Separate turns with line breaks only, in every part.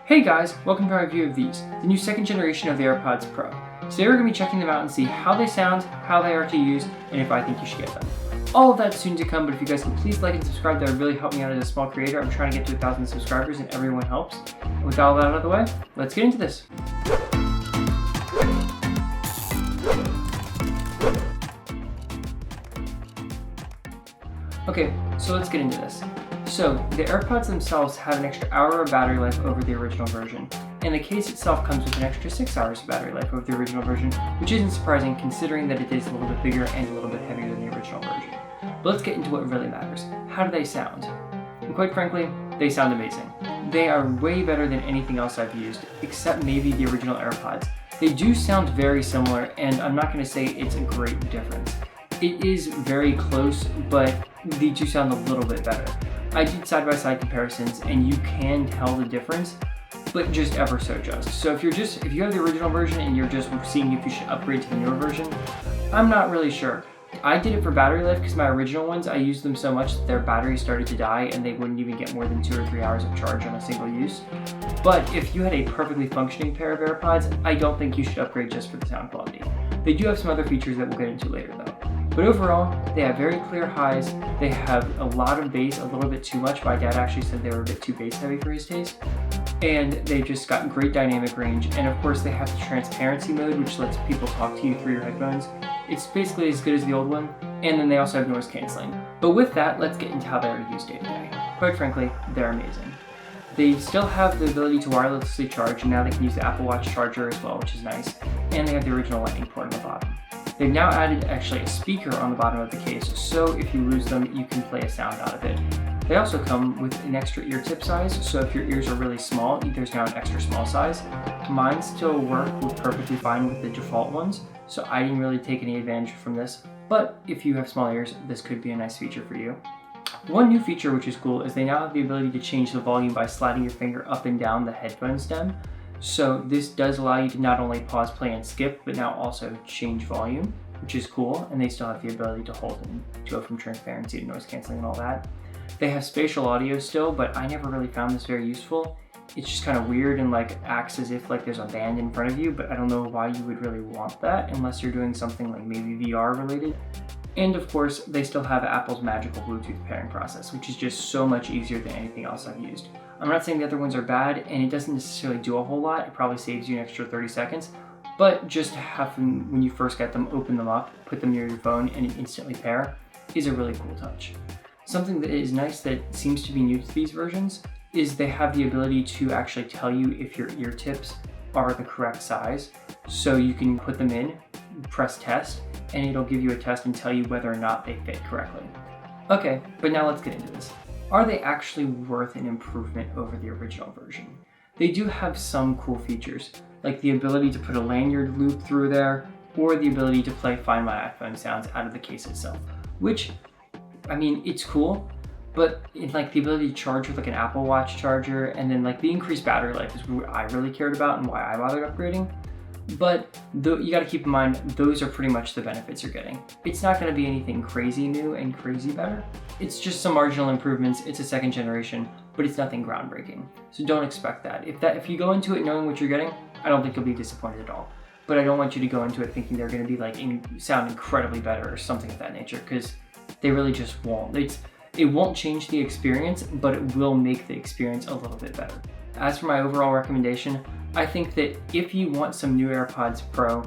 Hey guys, welcome to our review of these, the new second generation of the AirPods Pro. Today we're going to be checking them out and see how they sound, how they are to use, and if I think you should get them. All of that's soon to come, but if you guys can please like and subscribe, that would really help me out as a small creator. I'm trying to get to 1,000 subscribers and everyone helps. And with all that out of the way, let's get into this. Okay, so let's get into this. So, the AirPods themselves have an extra hour of battery life over the original version, and the case itself comes with an extra 6 hours of battery life over the original version, which isn't surprising considering that it is a little bit bigger and a little bit heavier than the original version. But let's get into what really matters. How do they sound? And quite frankly, they sound amazing. They are way better than anything else I've used, except maybe the original AirPods. They do sound very similar, and I'm not going to say it's a great difference. It is very close, but they do sound a little bit better. I did side-by-side comparisons, and you can tell the difference, but just ever so just. So if you have the original version and you're just seeing if you should upgrade to the newer version, I'm not really sure. I did it for battery life because my original ones, I used them so much that their batteries started to die and they wouldn't even get more than 2 or 3 hours of charge on a single use. But if you had a perfectly functioning pair of AirPods, I don't think you should upgrade just for the sound quality. They do have some other features that we'll get into later though. But overall, they have very clear highs, they have a lot of bass, a little bit too much. My dad actually said they were a bit too bass heavy for his taste. And they've just got great dynamic range, and of course they have the transparency mode, which lets people talk to you through your headphones. It's basically as good as the old one, and then they also have noise cancelling. But with that, let's get into how they are used day to day. Quite frankly, they're amazing. They still have the ability to wirelessly charge, and now they can use the Apple Watch charger as well, which is nice. And they have the original lightning port on the bottom. They've now added actually a speaker on the bottom of the case, so if you lose them, you can play a sound out of it. They also come with an extra ear tip size, so if your ears are really small, there's now an extra small size. Mine still work perfectly fine with the default ones, so I didn't really take any advantage from this, but if you have small ears, this could be a nice feature for you. One new feature which is cool is they now have the ability to change the volume by sliding your finger up and down the headphone stem. So this does allow you to not only pause, play, and skip, but now also change volume, which is cool, and they still have the ability to hold and go from transparency to noise cancelling and all that. They have spatial audio still, but I never really found this very useful. It's just kind of weird and acts as if there's a band in front of you, but I don't know why you would really want that unless you're doing something like maybe VR related. And of course, they still have Apple's magical Bluetooth pairing process, which is just so much easier than anything else I've used. I'm not saying the other ones are bad, and it doesn't necessarily do a whole lot. It probably saves you an extra 30 seconds, but just to have them, when you first get them, open them up, put them near your phone, and instantly pair is a really cool touch. Something that is nice that seems to be new to these versions is they have the ability to actually tell you if your ear tips are the correct size. So you can put them in, press test, and it'll give you a test and tell you whether or not they fit correctly. Okay, but now let's get into this. Are they actually worth an improvement over the original version? They do have some cool features, like the ability to put a lanyard loop through there, or the ability to play Find My iPhone sounds out of the case itself, which, I mean, it's cool, but the ability to charge with an Apple Watch charger, and then the increased battery life is what I really cared about and why I bothered upgrading. But you gotta keep in mind, those are pretty much the benefits you're getting. It's not gonna be anything crazy new and crazy better. It's just some marginal improvements. It's a second generation, but it's nothing groundbreaking. So don't expect that. If you go into it knowing what you're getting, I don't think you'll be disappointed at all. But I don't want you to go into it thinking they're gonna be sound incredibly better or something of that nature, because they really just won't. It won't change the experience, but it will make the experience a little bit better. As for my overall recommendation, I think that if you want some new AirPods Pro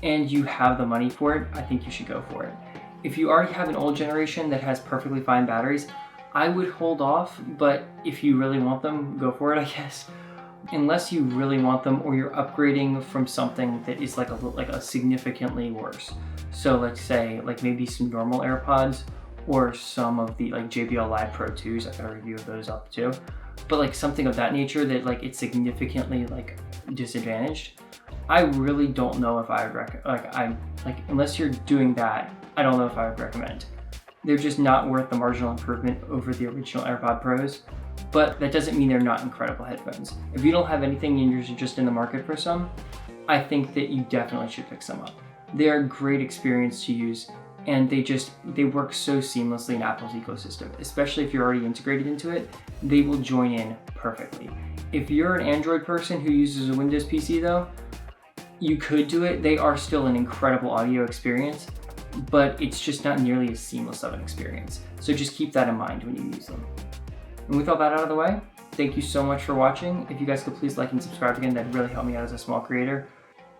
and you have the money for it, I think you should go for it. If you already have an old generation that has perfectly fine batteries, I would hold off, but if you really want them, go for it, I guess. Unless you really want them or you're upgrading from something that is a significantly worse. So let's say maybe some normal AirPods or some of the JBL Live Pro 2s. I've got a review of those up too. But something of that nature that it's significantly disadvantaged, I really don't know if I would recommend. Unless you're doing that, I don't know if I would recommend. They're just not worth the marginal improvement over the original AirPod Pros, but that doesn't mean they're not incredible headphones. If you don't have anything and you're just in the market for some, I think that you definitely should pick some up. They're a great experience to use, and they work so seamlessly in Apple's ecosystem. Especially if you're already integrated into it, they will join in perfectly. If you're an Android person who uses a Windows PC though, you could do it. They are still an incredible audio experience, but it's just not nearly as seamless of an experience. So just keep that in mind when you use them. And with all that out of the way, thank you so much for watching. If you guys could please like and subscribe again, that'd really help me out as a small creator.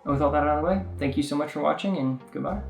And with all that out of the way, thank you so much for watching, and goodbye.